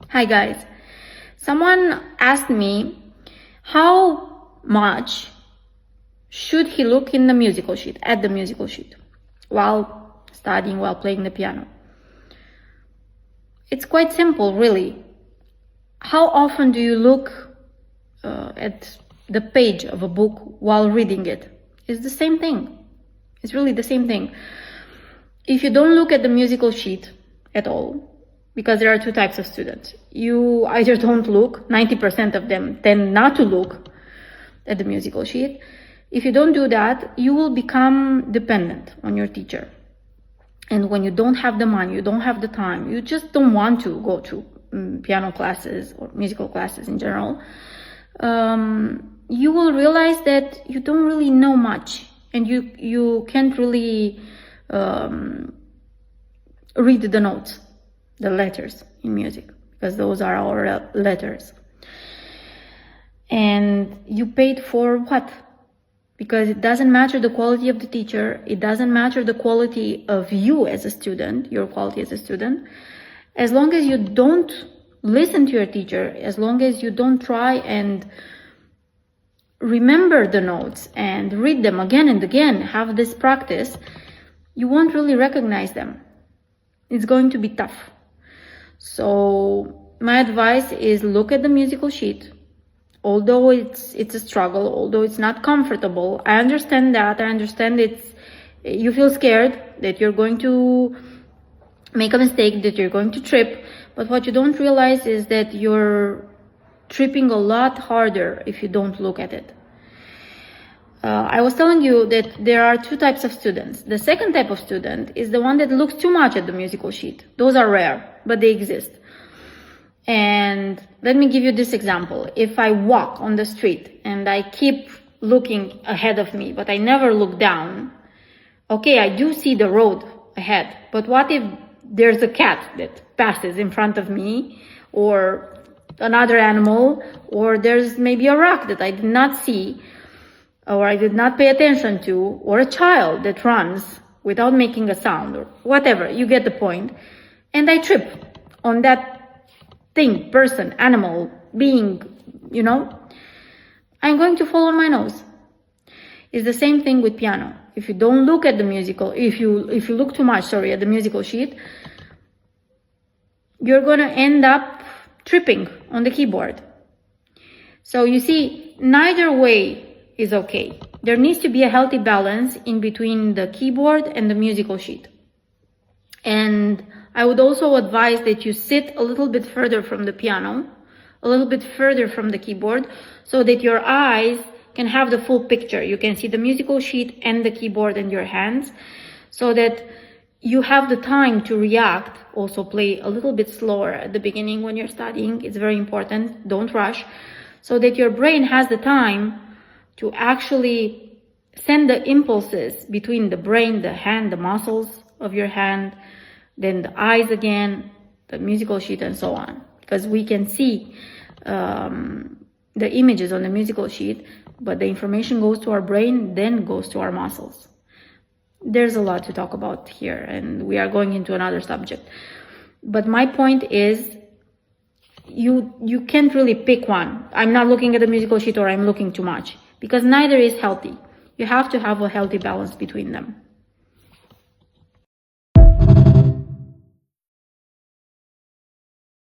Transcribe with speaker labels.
Speaker 1: Hi guys. Someone asked me how much should he look in the musical sheet, at the musical sheet, while studying, while playing the piano. It's quite simple, really. How often do you look at the page of a book while reading it? It's the same thing. It's really the same thing. If you don't look at the musical sheet at all, because there are two types of students. You either don't look, 90% of them tend not to look at the musical sheet. If you don't do that, you will become dependent on your teacher. And when you don't have the money, you don't have the time, you just don't want to go to piano classes or musical classes in general, you will realize that you don't really know much, and you can't really read the notes, the letters in music, because those are our letters. And you paid for what? Because it doesn't matter the quality of the teacher, it doesn't matter the quality of you as a student, your quality as a student. As long as you don't listen to your teacher, as long as you don't try and remember the notes and read them again and again, have this practice, you won't really recognize them. It's going to be tough. So my advice is look at the musical sheet. Although it's a struggle, although it's not comfortable, I understand that. I understand you feel scared that you're going to make a mistake, that you're going to trip. But what you don't realize is that you're tripping a lot harder if you don't look at it. I was telling you that there are two types of students. The second type of student is the one that looks too much at the musical sheet. Those are rare, but they exist. And let me give you this example. If I walk on the street and I keep looking ahead of me, but I never look down, okay, I do see the road ahead. But what if there's a cat that passes in front of me, or another animal, or there's maybe a rock that I did not see, or I did not pay attention to, or a child that runs without making a sound, or whatever, you get the point. And I trip on that thing, person, animal, being, I'm going to fall on my nose. It's the same thing with piano. If you don't look at the musical, if you look too much, at the musical sheet, you're going to end up tripping on the keyboard. So you see, neither way is okay. There needs to be a healthy balance in between the keyboard and the musical sheet. And I would also advise that you sit a little bit further from the piano, a little bit further from the keyboard, so that your eyes can have the full picture. You can see the musical sheet and the keyboard in your hands, so that you have the time to react. Also play a little bit slower at the beginning when you're studying. It's very important. Don't rush, so that your brain has the time to actually send the impulses between the brain, the hand, the muscles of your hand, then the eyes again, the musical sheet, and so on. Because we can see the images on the musical sheet, but the information goes to our brain, then goes to our muscles. There's a lot to talk about here, and we are going into another subject. But my point is, you can't really pick one. I'm not looking at the musical sheet, or I'm looking too much, because neither is healthy. You have to have a healthy balance between them.